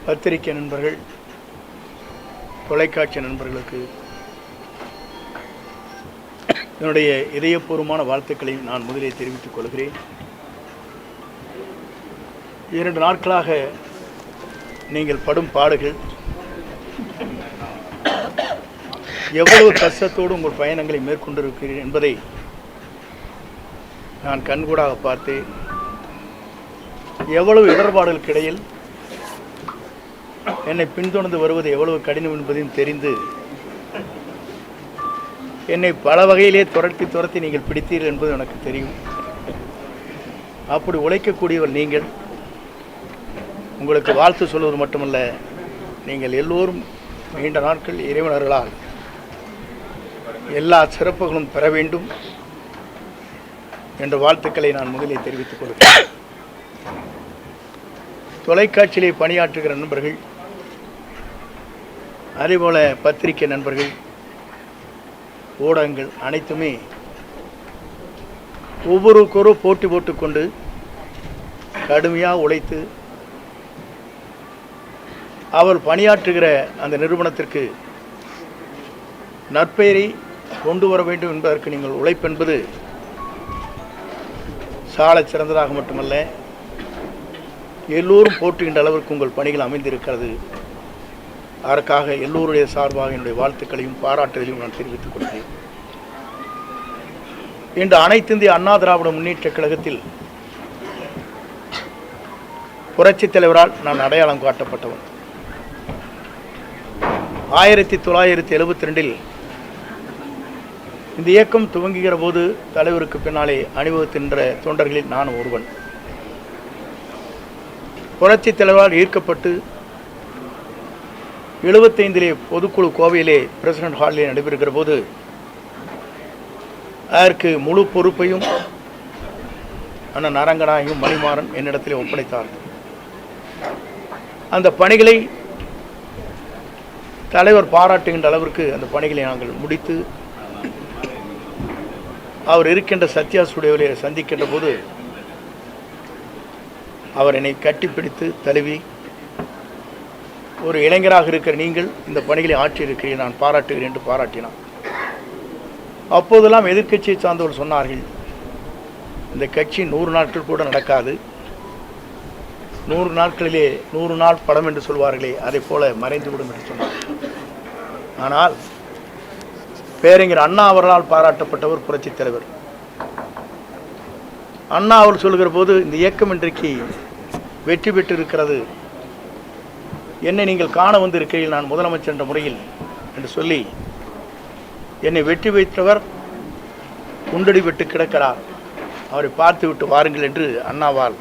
பத்திரிகை நண்பர்கள், தொலைக்காட்சி நண்பர்களுக்கு என்னுடைய இதயபூர்வமான வாழ்த்துக்களை நான் முதலிலே தெரிவித்துக் கொள்கிறேன். 2 நாட்களாக நீங்கள் படும் பாடுகள், எவ்வளவு கஷ்டத்தோடு உங்கள் பயணங்களை மேற்கொண்டிருக்கிறீர்கள் என்பதை நான் கண்கூடாக பார்த்தேன். எவ்வளவு இடர்பாடுகளுக்கு இடையில் என்னை பின்தொடர்ந்து வருவது எவ்வளவு கடினம் என்பதையும் தெரிந்து என்னை பல வகையிலே துரத்தி நீங்கள் பிடித்தீர்கள் என்பது எனக்கு தெரியும். அப்படி உழைக்கக்கூடியவர் நீங்கள். உங்களுக்கு வாழ்த்து சொல்வது மட்டுமல்ல, நீங்கள் எல்லோரும் நீண்ட நாட்கள் இறைவனர்களால் எல்லா சிறப்புகளும் பெற வேண்டும் என்ற வாழ்த்துக்களை நான் முதலில் தெரிவித்துக் கொள்கிறேன். தொலைக்காட்சியிலே பணியாற்றுகிற நண்பர்கள், அதேபோல பத்திரிகை நண்பர்கள், ஊடகங்கள் அனைத்துமே ஒவ்வொருவருக்கொரு போட்டி போட்டுக்கொண்டு கடுமையாக உழைத்து அவர் பணியாற்றுகிற அந்த நிறுவனத்திற்கு நற்பெயரை கொண்டு வர வேண்டும் என்பதற்கு நீங்கள் உழைப்பென்பது சால சிறந்ததாக மட்டுமல்ல, எல்லோரும் போற்றுகின்ற அளவிற்கு உங்கள் பணிகள் அமைந்திருக்கிறது. அதற்காக எல்லோருடைய சார்பாக என்னுடைய வாழ்த்துக்களையும் பாராட்டுதலையும் நான் தெரிவித்துக் கொள்கிறேன். இன்று அனைத்து இந்திய அண்ணா திராவிட முன்னேற்றக் கழகத்தில் புரட்சித் தலைவரால் நான் அடையாளம் காட்டப்பட்டவன். 1972 இந்த இயக்கம் துவங்குகிற போது தலைவருக்கு பின்னாலே அணிவகுக்கின்ற தொண்டர்களில் நான் ஒருவன். புரட்சித் தலைவரால் ஈர்க்கப்பட்டு 75 பொதுக்குழு கோவையிலே பிரசிடென்ட் ஹாலிலே நடைபெறுகிற போது அதற்கு முழு பொறுப்பையும் அண்ணன் அரங்கநாயகம் மணிமாறன் என்னிடத்திலே ஒப்படைத்தார். அந்த பணிகளை தலைவர் பாராட்டுகின்ற அளவிற்கு அந்த பணிகளை நாங்கள் முடித்து அவர் இருக்கின்ற சத்யா ஸ்டுடியோவிலே சந்திக்கின்ற போது அவர் என்னை கட்டிப்பிடித்து தழுவி, ஒரு இளைஞராக இருக்கிற நீங்கள் இந்த பணிகளை ஆற்றியிருக்கிறீர்கள், நான் பாராட்டுகிறேன் என்று பாராட்டினார். அப்போதெல்லாம் எதிர்க்கட்சியை சார்ந்தவர்கள் சொன்னார்கள், இந்த கட்சி 100 நாட்கள் கூட நடக்காது, 100 நாட்களிலே 100 நாள் படம் என்று சொல்வார்களே, அதை போல மறைந்துவிடும் என்று சொன்னார். ஆனால் பேரறிஞர் அண்ணா அவர்களால் பாராட்டப்பட்டவர் புரட்சித் தலைவர். அண்ணா அவர் சொல்கிற போது, இந்த இயக்கம் இன்றைக்கு வெற்றி பெற்றிருக்கிறது, என்னை நீங்கள் காண வந்திருக்கிறீர்கள் நான் முதலமைச்சர் என்ற முறையில் என்று சொல்லி என்னை வெற்றி வைத்தவர் குண்டடி விட்டு கிடக்கிறார், அவரை பார்த்து விட்டு வாருங்கள் என்று அண்ணாவால்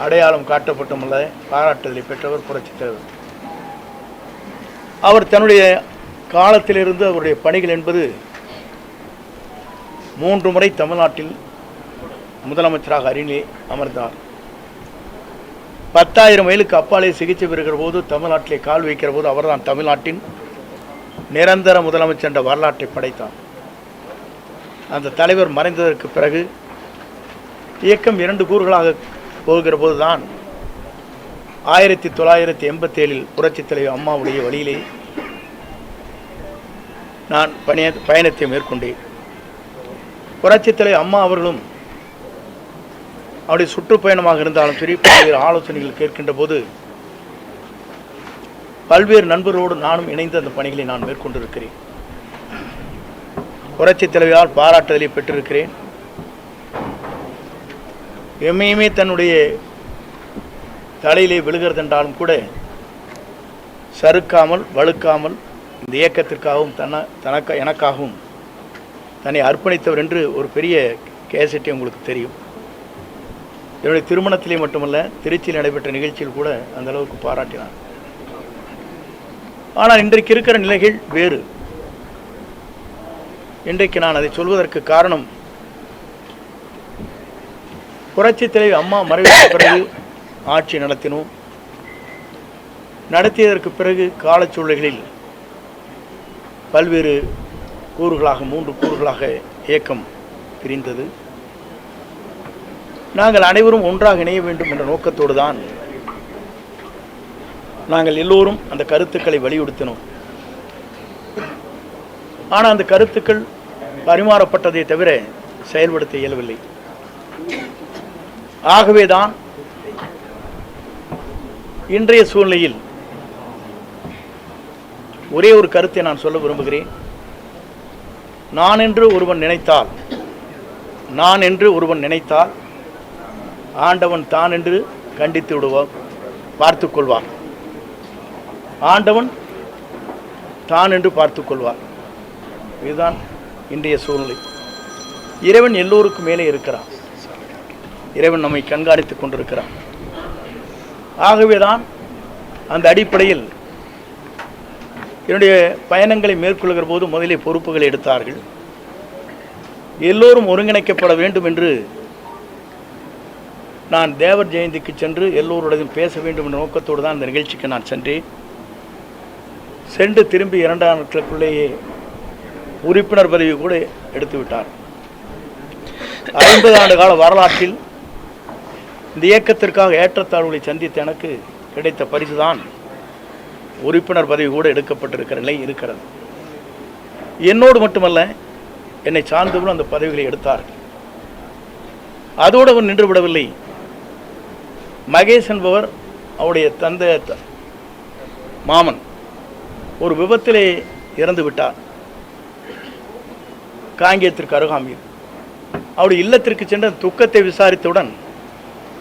அடையாளம் காட்டப்பட்டுள்ள பாராட்டுதலை பெற்றவர் புரட்சித் தலைவர். அவர் தன்னுடைய காலத்திலிருந்து அவருடைய பணிகள் என்பது 3 முறை தமிழ்நாட்டில் முதலமைச்சராக அருகிலே அமர்ந்தார். 10,000 மைலுக்கு அப்பாலே சிகிச்சை பெறுகிற போது, தமிழ்நாட்டிலே கால் வைக்கிற போது அவர்தான் தமிழ்நாட்டின் நிரந்தர முதலமைச்சர் என்ற வரலாற்றை படைத்தார். அந்த தலைவர் மறைந்ததற்கு பிறகு இயக்கம் 2 கூறுகளாக போகிற போதுதான் 1987 புரட்சித் தலைவர் அம்மாவுடைய வழியிலே நான் பயணத்தை மேற்கொண்டேன். புரட்சித் தலைவர் அம்மா அவர்களும் அவருடைய சுற்றுப்பயணமாக இருந்தாலும் சரி, பல்வேறு ஆலோசனைகள் கேட்கின்ற போது பல்வேறு நண்பர்களோடு நானும் இணைந்து அந்த பணிகளை நான் மேற்கொண்டிருக்கிறேன். புரட்சித் தலைவரால் பாராட்டுதலை பெற்றிருக்கிறேன். எம்மையுமே தன்னுடைய தலையிலே விழுகிறதென்றாலும் கூட சறுக்காமல் வழுக்காமல் இந்த இயக்கத்திற்காகவும் எனக்காகவும் தன்னை அர்ப்பணித்தவர் என்று ஒரு பெரிய கேசட்டை உங்களுக்கு தெரியும். என்னுடைய திருமணத்திலே மட்டுமல்ல, திருச்சியில் நடைபெற்ற நிகழ்ச்சியில் கூட அந்த அளவுக்கு பாராட்டினார். ஆனால் இன்றைக்கு இருக்கிற நிலைகள் வேறு. இன்றைக்கு நான் அதை சொல்வதற்கு காரணம், புரட்சித் தலைவர் அம்மா மறைவுக்கு பிறகு ஆட்சி நடத்தினோம். நடத்தியதற்கு பிறகு காலச்சூழல்களில் பல்வேறு கூறுகளாக 3 கூறுகளாக இயக்கம் பிரிந்தது. நாங்கள் அனைவரும் ஒன்றாக இணைய வேண்டும் என்ற நோக்கத்தோடு தான் நாங்கள் எல்லோரும் அந்த கருத்துக்களை வலியுறுத்தினோம். ஆனால் அந்த கருத்துக்கள் பரிமாறப்பட்டதை தவிர செயல்படுத்த இயலவில்லை. ஆகவேதான் இன்றைய சூழ்நிலையில் ஒரே ஒரு கருத்தை நான் சொல்ல விரும்புகிறேன். நான் என்று ஒருவன் நினைத்தால் ஆண்டவன் தான் என்று கண்டித்து விடுவார், பார்த்து கொள்வார். ஆண்டவன் தான் என்று பார்த்து கொள்வார். இதுதான் இன்றைய சூழ்நிலை. இறைவன் எல்லோருக்கும் மேலே இருக்கிறான். இறைவன் நம்மை கண்காணித்துக் கொண்டிருக்கிறான். ஆகவேதான் அந்த அடிப்படையில் என்னுடைய பயணங்களை மேற்கொள்கிற போது முதலே பொறுப்புகளை எடுத்தார்கள். எல்லோரும் ஒருங்கிணைக்கப்பட வேண்டும் என்று நான் தேவர் ஜெயந்திக்கு சென்று எல்லோருடையும் பேச வேண்டும் என்ற நோக்கத்தோடு தான் இந்த நிகழ்ச்சிக்கு நான் சென்றேன். சென்று திரும்பி 2 நாட்களுக்குள்ளேயே உறுப்பினர் பதவி கூட எடுத்துவிட்டார். 50 ஆண்டு கால வரலாற்றில் இந்த இயக்கத்திற்காக ஏற்றத்தாழ்வுகளை சந்தித்த எனக்கு கிடைத்த பரிசுதான் உறுப்பினர் பதவி கூட எடுக்கப்பட்டிருக்கிற நிலை இருக்கிறது. என்னோடு மட்டுமல்ல, என்னை சார்ந்தவர்களும் அந்த பதவிகளை எடுத்தார்கள். அதோடு அவர் நின்று விடவில்லை. மகேஷ் என்பவர் அவருடைய தந்தை மாமன் ஒரு விபத்திலே இறந்து விட்டார். காங்கேயத்திற்கு அருகாமையில் அவருடைய இல்லத்திற்கு சென்ற துக்கத்தை விசாரித்தவுடன்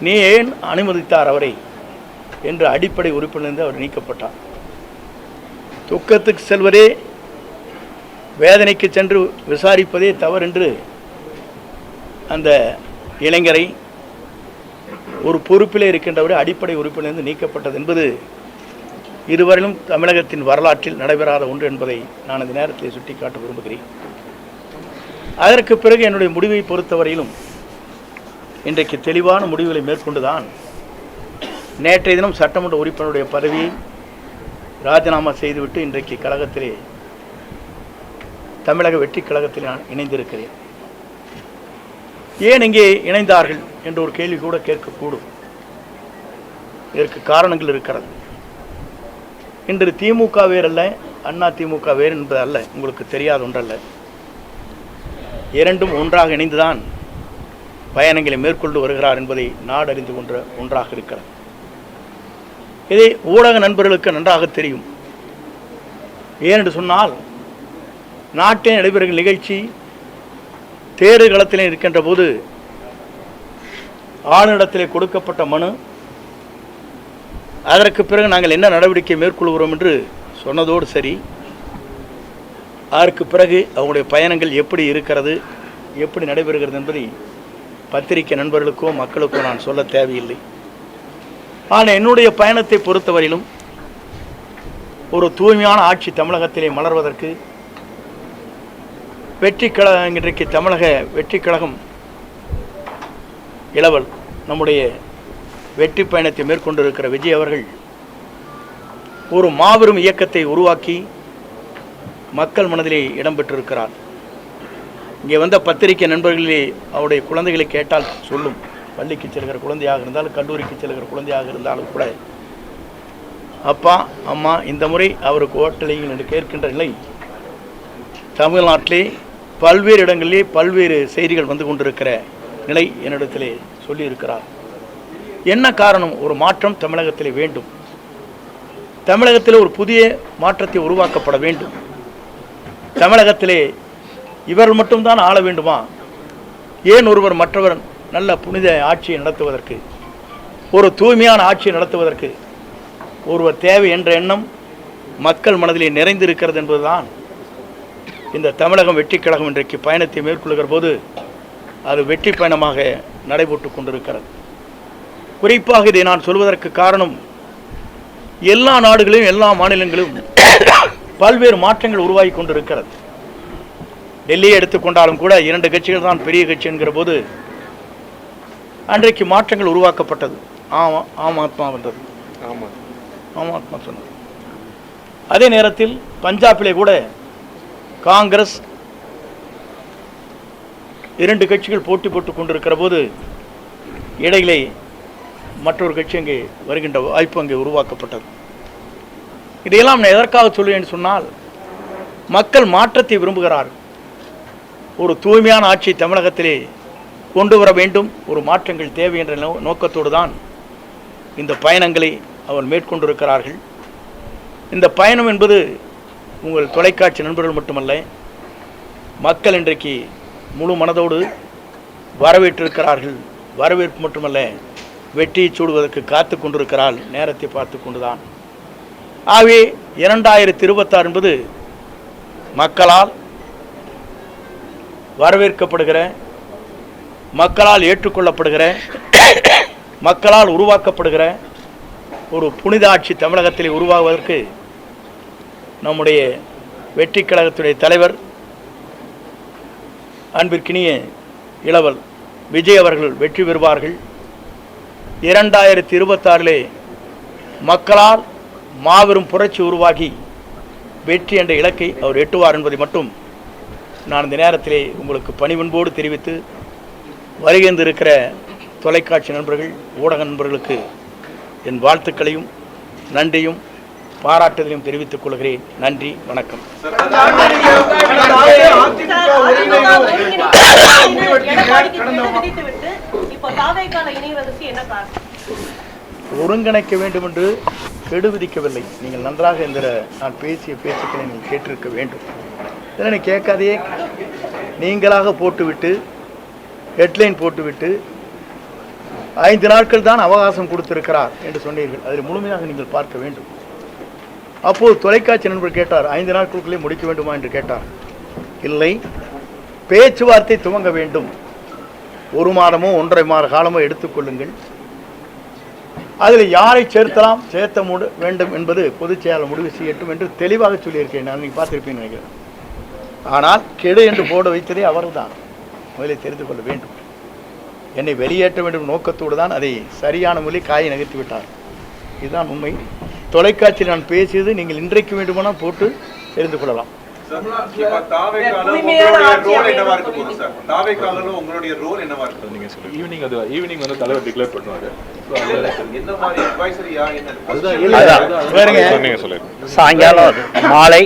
நீ ஏன் அனுமதித்தார் அவரை என்று அடிப்படை உறுப்பிலிருந்து அவர் நீக்கப்பட்டார். துக்கத்துக்கு செல்வதே, வேதனைக்கு சென்று விசாரிப்பதே தவறென்று அந்த இளைஞரை ஒரு பொறுப்பிலே இருக்கின்றவரை அடிப்படை உறுப்பிலிருந்து நீக்கப்பட்டது என்பது இதுவரையிலும் தமிழகத்தின் வரலாற்றில் நடைபெறாத ஒன்று என்பதை நான் இந்த நேரத்தில் சுட்டிக்காட்ட விரும்புகிறேன். அதற்கு பிறகு என்னுடைய முடிவை பொறுத்தவரையிலும் இன்றைக்கு தெளிவான முடிவுகளை மேற்கொண்டுதான் நேற்றைய தினம் சட்டமன்ற உறுப்பினருடைய பதவியை ராஜினாமா செய்துவிட்டு இன்றைக்கு கழகத்திலே, தமிழக வெற்றி கழகத்தில் நான் இணைந்திருக்கிறேன். ஏன் இங்கே இணைந்தார்கள் என்ற ஒரு கேள்வி கூட கேட்கக்கூடும். இதற்கு காரணங்கள் இருக்கிறது. இன்று திமுக வேறல்ல, அண்ணா திமுக வேறு என்பது அல்ல, உங்களுக்கு தெரியாத ஒன்றல்ல. இரண்டும் ஒன்றாக இணைந்துதான் பயணங்களை மேற்கொண்டு வருகிறார் என்பதை நாடு அறிந்து கொண்ட ஒன்றாக இருக்கிறது. இதை ஊடக நண்பர்களுக்கு நன்றாக தெரியும். ஏனென்று சொன்னால், நாட்டில் நடைபெறுகிற நிகழ்ச்சி தேர்தல் களத்திலே இருக்கின்ற போது ஆளுநரிடத்திலே கொடுக்கப்பட்ட மனு, அதற்கு பிறகு நாங்கள் என்ன நடவடிக்கை மேற்கொள்கிறோம் என்று சொன்னதோடு சரி, அதற்கு பிறகு அவங்களுடைய பயணங்கள் எப்படி இருக்கிறது, எப்படி நடைபெறுகிறது என்பதை பத்திரிகை நண்பர்களுக்கோ மக்களுக்கோ நான் சொல்ல தேவையில்லை. ஆனால் என்னுடைய பயணத்தை பொறுத்தவரையிலும் ஒரு தூய்மையான ஆட்சி தமிழகத்திலே மலர்வதற்கு வெற்றி கழகம், இன்றைக்கு தமிழக வெற்றி கழகம் இளவல் நம்முடைய வெற்றி பயணத்தை மேற்கொண்டிருக்கிற விஜய் அவர்கள் ஒரு மாபெரும் இயக்கத்தை உருவாக்கி மக்கள் மனதிலே இடம்பெற்றிருக்கிறார். இங்கே வந்த பத்திரிகை நண்பர்களே அவருடைய குழந்தைகளை கேட்டால் சொல்லும். பள்ளிக்கு செல்கிற குழந்தையாக இருந்தாலும், கல்லூரிக்கு செல்கிற குழந்தையாக இருந்தாலும் கூட, அப்பா அம்மா இந்த முறை அவருக்கு ஓட்டலைங்கள் என்று கேட்கின்ற நிலை தமிழ்நாட்டிலே பல்வேறு இடங்களிலே பல்வேறு செய்திகள் வந்து கொண்டிருக்கிற நிலை என்னிடத்திலே சொல்லியிருக்கிறார். என்ன காரணம்? ஒரு மாற்றம் தமிழகத்திலே வேண்டும். தமிழகத்திலே ஒரு புதிய மாற்றத்தை உருவாக்கப்பட வேண்டும். தமிழகத்திலே இவர்கள் மட்டும்தான் ஆள வேண்டுமா? ஏன் ஒருவர் மற்றவர் நல்ல புனித ஆட்சியை நடத்துவதற்கு, ஒரு தூய்மையான ஆட்சியை நடத்துவதற்கு ஒருவர் தேவை என்ற எண்ணம் மக்கள் மனதிலே நிறைந்திருக்கிறது என்பதுதான் இந்த தமிழகம் வெற்றி கழகம் இன்றைக்கு பயணத்தை மேற்கொள்கிற போது அது வெற்றி பயணமாக நடைபெற்று கொண்டிருக்கிறது. குறிப்பாக இதை நான் சொல்வதற்கு காரணம், எல்லா நாடுகளிலும் எல்லா மாநிலங்களிலும் பல்வேறு மாற்றங்கள் உருவாகி கொண்டிருக்கிறது. டெல்லியை எடுத்துக்கொண்டாலும் கூட 2 கட்சிகள் தான் பெரிய கட்சி என்கிற போது அன்றைக்கு மாற்றங்கள் உருவாக்கப்பட்டது. ஆம் ஆத்மா வந்தது, ஆம் ஆத்மா சொன்னது. அதே நேரத்தில் பஞ்சாபிலே கூட காங்கிரஸ் 2 கட்சிகள் போட்டி போட்டுக் கொண்டிருக்கிற போது இடையிலே மற்றொரு கட்சி அங்கே வருகின்ற வாய்ப்பு அங்கே உருவாக்கப்பட்டது. இதையெல்லாம் நான் எதற்காக சொல்லுவேன் சொன்னால், மக்கள் மாற்றத்தை விரும்புகிறார்கள். ஒரு தூய்மையான ஆட்சி தமிழகத்திலே கொண்டு வர வேண்டும், ஒரு மாற்றங்கள் தேவை என்ற நோக்கத்தோடு தான் இந்த பயணங்களை அவர் மேற்கொண்டிருக்கிறார்கள். இந்த பயணம் என்பது உங்கள் தொலைக்காட்சி நண்பர்கள் மட்டுமல்ல, மக்கள் இன்றைக்கு முழு மனதோடு வரவேற்றிருக்கிறார்கள். வரவேற்பு மட்டுமல்ல, வெற்றியை சூடுவதற்கு காத்து கொண்டிருக்கிறாள், நேரத்தை பார்த்து கொண்டுதான். ஆகவே 2026 என்பது மக்களால் வரவேற்கப்படுகிற, மக்களால் ஏற்றுக்கொள்ளப்படுகிற, மக்களால் உருவாக்கப்படுகிற ஒரு புனித ஆட்சி தமிழகத்தில் உருவாகுவதற்கு நம்முடைய வெற்றி கழகத்துடைய தலைவர் அன்பிற்கினிய இளவல் விஜய் அவர்கள் வெற்றி பெறுவார்கள். 2026 மக்களால் மாபெரும் புரட்சி உருவாகி வெற்றி என்ற இலக்கை அவர் எட்டுவார் என்பதை மட்டும் நான் இந்த நேரத்திலே உங்களுக்கு பணிவன்போடு தெரிவித்து, வருகின்றிருக்கிற தொலைக்காட்சி நண்பர்கள், ஊடக நண்பர்களுக்கு என் வாழ்த்துக்களையும் நன்றியும் பாராட்டுதலையும் தெரிவித்துக் கொள்கிறேன். நன்றி, வணக்கம். ஒருங்கிணைக்க வேண்டும் என்று கெடு விதிக்கவில்லை. நீங்கள் நன்றாக இந்த நான் பேசிய பேச்சுக்களை நீங்கள் கேட்டிருக்க வேண்டும். இதனை கேட்காதையே நீங்களாக போட்டுவிட்டு ஹெட்லைன் போட்டுவிட்டு 5 நாட்கள் தான் அவகாசம் கொடுத்திருக்கிறார் என்று சொன்னீர்கள். அதில் முழுமையாக நீங்கள் பார்க்க வேண்டும். அப்போது தொலைக்காட்சி நண்பர் கேட்டார், 5 நாட்களுக்குள்ளே முடிக்க வேண்டுமா என்று கேட்டார். இல்லை, பேச்சுவார்த்தை துவங்க வேண்டும். 1 மாதமோ 1.5 மாத காலமோ எடுத்துக்கொள்ளுங்கள். அதில் யாரை சேர்த்தலாம், சேர்த்த வேண்டும் என்பது பொதுச் செயலாளர் முடிவு செய்யட்டும் என்று தெளிவாக சொல்லியிருக்கேன். நான் நீங்கள் பார்த்துருப்பேன்னு நினைக்கிறேன். ஆனால் கெடு என்று போட வைத்ததே அவர்தான். முதலில் தெரிந்து கொள்ள வேண்டும். என்னை வெளியேற்ற வேண்டும் நோக்கத்தோடு தான் அதை சரியான மொழி காயை நகர்த்தி விட்டார். இதுதான் உண்மை. தொலைக்காட்சியில் நான் பேசியது நீங்கள் இன்றைக்கு வேண்டுமானால் போட்டு தெரிந்து கொள்ளலாம். சாயங்காலம் மாலை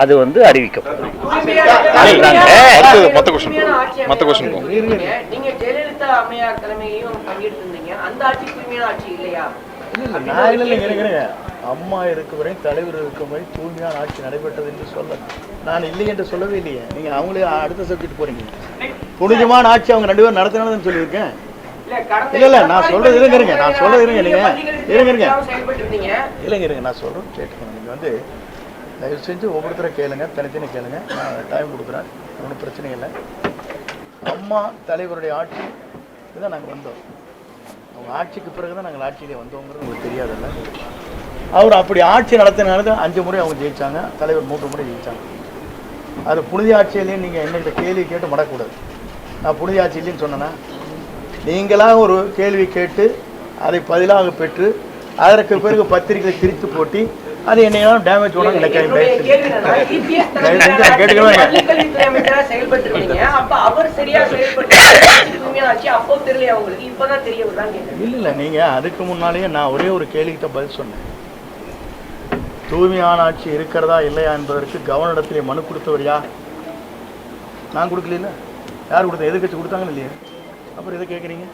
அது அறிவிக்கப்படும். அம்மா இருக்கும் வரை, தலைவர் இருக்கும் வரை தூய்மையான ஆட்சி நடைபெற்றது என்று சொல்ல நான் இல்லை என்று சொல்லவே இல்லையே. நீங்க அவங்களே அடுத்த சப்ஜெக்ட் போறீங்க. புனிதமான ஆட்சி அவங்க 2 பேரும் நடத்தினாலும் சொல்லியிருக்கேன். இல்ல நான் சொல்றது இருங்க, நான் சொல்றது இருங்க, நீங்க இருங்க நான் சொல்றேன் கேட்டுக்கணும். நீங்க தயவு செஞ்சு ஒவ்வொருத்தரை கேளுங்க, தனித்தனி கேளுங்க. நான் டைம் கொடுக்குறேன், ஒன்றும் பிரச்சனை இல்லை. அம்மா தலைவருடைய ஆட்சி இதுதான் நாங்கள் வந்தோம். அவங்க ஆட்சிக்கு பிறகு தான் நாங்கள் ஆட்சியிலே வந்தோங்கிறது உங்களுக்கு தெரியாதுல்ல. அவர் அப்படி ஆட்சி நடத்தினால 5 முறை அவங்க ஜெயிச்சாங்க, தலைவர் 3 முறை ஜெயிச்சாங்க. அது புனித ஆட்சியிலேயும் நீங்கள் என்னகிட்ட கேள்வி கேட்டு மடக்கூடாது. நான் புனித ஆட்சி இல்லைன்னு சொன்னேன்னா, நீங்களாக ஒரு கேள்வி கேட்டு அதை பதிலாக பெற்று அதற்கு பிறகு பத்திரிகை திரித்து போட்டி அது என்னையெல்லாம் டேமேஜ் பண்ண நினைக்கிறேன். இல்லை நீங்கள் அதுக்கு முன்னாலேயே நான் ஒரே ஒரு கேள்விக்கிட்ட பதில் சொன்னேன். தூய்மையான ஆட்சி இருக்கிறதா இல்லையா என்பதற்கு கவர்னரிடத்திலே மனு கொடுத்தவர் யார்? நான் கொடுக்கல. யார் கொடுத்தா? எதிர்கட்சி கொடுத்தாங்கன்னு இல்லையா? அப்புறம் எதை கேட்குறீங்க?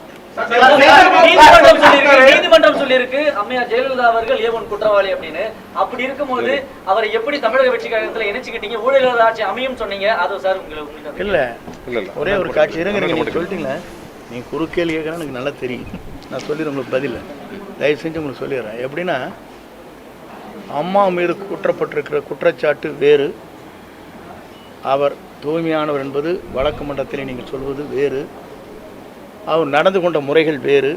நீதிமன்றம் சொல்லியிருக்கு அம்மையார் ஜெயலலிதா அவர்கள் ஏவன் குற்றவாளி அப்படின்னு. அப்படி இருக்கும்போது அவரை எப்படி தமிழக வெற்றி கழகத்துல இணைச்சுக்கிட்டீங்க? ஊழல் ஆட்சி அமையும் சொன்னீங்க. அது சார் உங்களுக்கு இல்ல ஒரே ஒரு காட்சி இருங்க. நீங்க சொல்லிட்டீங்களா? நீங்க குறுக்கேள்வி கேட்கறா எனக்கு நல்லா தெரியும். நான் சொல்லிடுறேன் உங்களுக்கு பதில். தயவு செஞ்சு உங்களுக்கு சொல்லிடுறேன். எப்படின்னா, அம்மா மீது குற்றப்பட்டிருக்கிற குற்றச்சாட்டு வேறு, அவர் தூய்மையானவர் என்பது வழக்கு மன்றத்தில் நீங்கள் சொல்வது வேறு, அவர் நடந்து கொண்ட முறைகள் வேறு.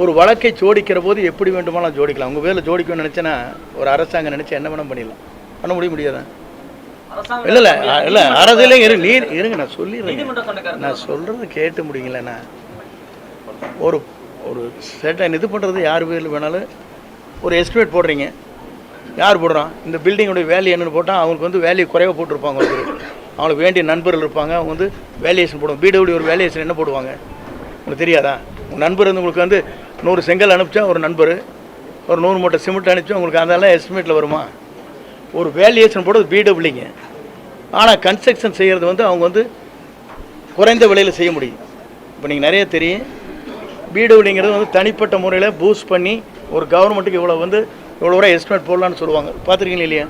ஒரு வழக்கை ஜோடிக்கிற போது எப்படி வேண்டுமானாலும் ஜோடிக்கலாம். உங்கள் வேலை ஜோடிக்கணும்னு நினச்சேன்னா ஒரு அரசாங்கம் நினச்சா என்ன வேணும் பண்ணிடலாம். பண்ண முடியாதா? இல்லை அரசியலே இருங்க நான் சொல்லிடுறேன். நான் சொல்கிறது கேட்டு முடியுங்களேண்ணா. ஒரு ஒரு செட்டை இது பண்ணுறது யார் பேரில் வேணாலும் ஒரு எஸ்டிமேட் போடுறீங்க. யார் போடுறான்? இந்த பில்டிங்கோடைய வேல்யூ என்னென்னு போட்டால் அவங்களுக்கு வேல்யூ குறைவாக போட்டிருப்பாங்க. அவங்களுக்கு வேண்டிய நண்பர்கள் இருப்பாங்க, அவங்க வேல்யூஷன் போடுவாங்க. பிடபிள்யூ ஒரு வேல்யூஷன் என்ன போடுவாங்க உங்களுக்கு தெரியாதா? உங்கள் நண்பர் உங்களுக்கு 100 செங்கல் அனுப்பிச்சா ஒரு நண்பர், ஒரு 100 மூட்டை சிமெண்ட் அனுப்பிச்சு உங்களுக்கு அதெல்லாம் எஸ்டிமேட்டில் வருமா? ஒரு வேல்யூவேஷன் போடுறது பிடபிள்யூங்க. ஆனால் கன்ஸ்ட்ரக்ஷன் செய்கிறது வந்து அவங்க வந்து குறைந்த விலையில் செய்ய முடியும். இப்போ நீங்கள் நிறைய தெரியும், பிடபிள்யூங்கிறது வந்து தனிப்பட்ட முறையில் பூஸ்ட் பண்ணி ஒரு கவர்மெண்ட்டுக்கு இவ்வளோ வந்து இவ்வளோ வரை எஸ்டிமேட் போடலான்னு சொல்லுவாங்க. பார்த்துருக்கீங்க இல்லையா?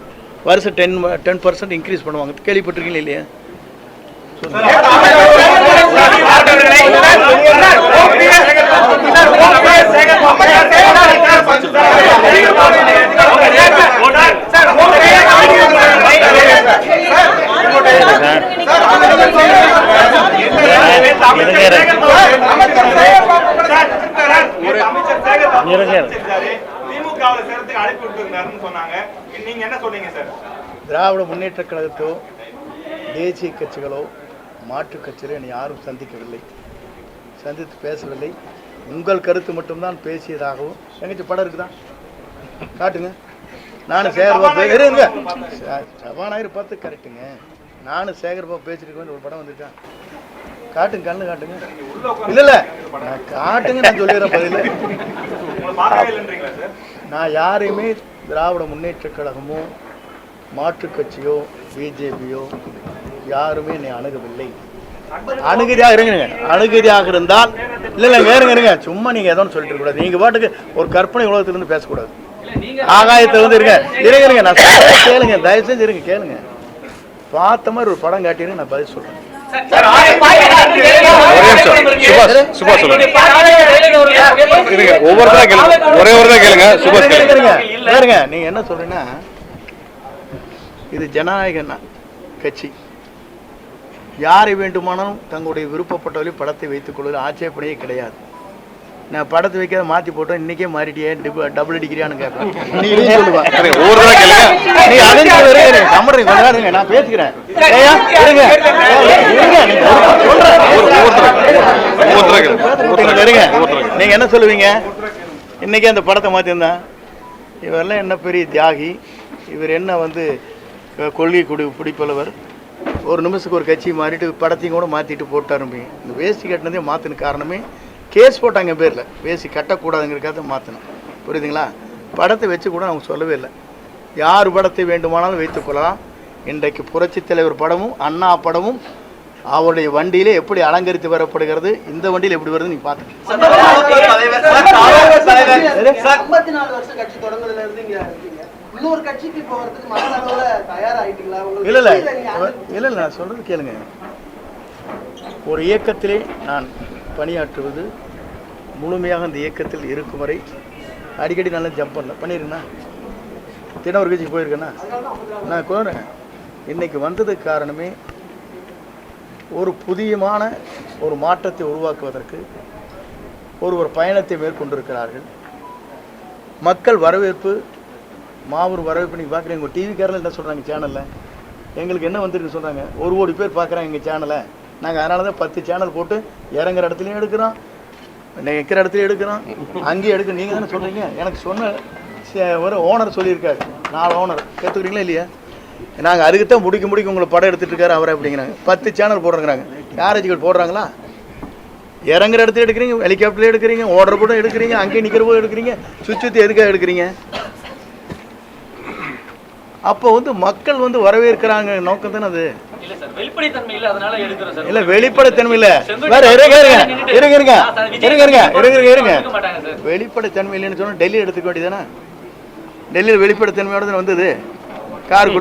வருஷம் 10% இன்க்ரீஸ் பண்ணுவாங்க. கேள்விப்பட்டிருக்கீங்க இல்லையா? திராவிட முன்னேற்ற கழகத்தோ தேசிய கட்சிகளோ மாற்றுக் கட்சிகளோ என்னை யாரும் சந்திக்கவில்லை, சந்தித்து பேசவில்லை. உங்கள் கருத்து மட்டும்தான் பேசியதாகவும். எங்கச்சி படம் இருக்குதா? காட்டுங்க. நானும் சேகர்பாபு இருங்க, சபாநாயகர் பார்த்து கரெக்டுங்க. நானும் சேகர்பாபு பேசியிருக்கேன். ஒரு படம் வந்துருக்கா? காட்டுங்க, கண்ணு காட்டுங்க. இல்லை இல்லை, நான் காட்டுங்க, நான் சொல்லிடுறேன் பதில். நான் யாரையுமே திராவிட முன்னேற்ற கழகமோ மாற்றுக் கட்சியோ பிஜேபியோ யாருமே என்னை அணுகவில்லை. அணுகதியாக இருங்க, அணுகதியாக இருந்தால் இல்லை இருங்க, சும்மா நீங்கள் எதோன்னு சொல்லிட்டு கூடாது. நீங்கள் பாட்டுக்கு ஒரு கற்பனை உலகத்திலிருந்து பேசக்கூடாது. ஆகாயத்தில் வந்து இருங்க, நான் கேளுங்க, தயவு செஞ்சு இருங்க, கேளுங்க. பார்த்த மாதிரி ஒரு படம் காட்டிடுங்க, நான் பதில் சொல்கிறேன். நீங்க என்ன சொல்றீங்கன்னா, இது ஜனநாயக கட்சி, யாரை வேண்டுமானாலும் தங்களுடைய விருப்பப்பட்டவரை படத்தை வைத்துக் கொள்வது ஆட்சேபனையே கிடையாது. நான் படத்தை வைக்காத மாற்றி போட்டோம், இன்னைக்கே மாறிட்டியே, டபுள் அடிக்கிறியான்னு கேட்பேன். நீ நான் பேசிக்கிறேன். நீங்க என்ன சொல்லுவீங்க? இன்னைக்கே அந்த படத்தை மாற்றிருந்தா, இவரெல்லாம் என்ன பெரிய தியாகி, இவர் என்ன வந்து கொள்கை பிடிப்பவர், ஒரு நிமிஷத்துக்கு ஒரு கட்சி மாறிட்டு படத்தையும் கூட மாற்றிட்டு போட்டாரும்பீங்க. இந்த வேஷ்டி கட்டினதே மாற்றின காரணமே கேஸ் போட்டாங்க பேரில், வேஷ்டி கட்டக்கூடாதுங்கிறக்காக மாற்றினேன். புரியுதுங்களா? படத்தை வச்சு கூட அவங்க சொல்லவே இல்லை. யார் படத்தை வேண்டுமானாலும் வைத்துக்கொள்ளலாம். இன்றைக்கு புரட்சித் தலைவர் படமும் அண்ணா படமும் அவருடைய வண்டியிலே எப்படி அலங்கரித்து வரப்படுகிறது, இந்த வண்டியில் எப்படி வருது நீங்க பார்த்துங்க. இல்லை நான் சொல்றது கேளுங்க. ஒரு இயக்கத்திலே நான் பணியாற்றுவது, முழுமையாக அந்த இயக்கத்தில் இருக்கும் வரை அடிக்கடி நல்லா ஜம்ப் பண்ணிருக்கேண்ணா. தினவர் கட்சிக்கு போயிருக்கேண்ணா, நான் கோரேன். இன்னைக்கு வந்ததுக்கு காரணமே ஒரு புதியமான ஒரு மாற்றத்தை உருவாக்குவதற்கு ஒரு பயணத்தை மேற்கொண்டிருக்கிறார்கள். மக்கள் வரவேற்பு, மாபெரும் வரவேற்பு. நீங்கள் பார்க்குறீங்க, உங்கள் டிவிக்காரில் என்ன சொல்கிறாங்க சேனலில், எங்களுக்கு என்ன வந்துருக்கு சொல்கிறாங்க, 1 கோடி பேர் பார்க்குறாங்க எங்கள் சேனலை. நாங்கள் அதனால தான் 10 சேனல் போட்டு இறங்குற இடத்துலையும் எடுக்கிறோம், நிற்கிற இடத்துலையும் எடுக்கிறோம், அங்கேயும் எடுக்கிறோம். நீங்கள் தானே சொல்கிறீங்க. எனக்கு சொன்ன ஒரு ஓனர் சொல்லியிருக்காரு, 4 ஓனர் கேட்டுக்கிறீங்களா இல்லையா? நாங்கள் அதுக்கு தான் முடிக்க உங்களை படம் எடுத்துகிட்டு இருக்காரு அவரை அப்படிங்கிறாங்க. 10 சேனல் போடுறாங்கிறாங்க. யாராச்சும் போடுறாங்களா? இறங்குற இடத்துல எடுக்கிறீங்க, ஹெலிகாப்டர்ல எடுக்கிறீங்க, ஓடுற போதும் எடுக்கிறீங்க, அங்கேயும் நிற்கிற போது எடுக்கிறீங்க, சுற்றி எதுக்காக எடுக்கிறீங்க? அப்போ வந்து மக்கள் வந்து வரவேற்கிறாங்க நோக்கம் தானே அது. இல்ல வெளிப்படைத்தன்மை இல்ல, வெளிப்படைத்தன்மை இல்லைன்னு சொன்னா டெல்லி எடுத்துக்க வேண்டியதானே. டெல்லியில் வெளிப்படைத்தன்மையோட வந்தது காருக்குள்ள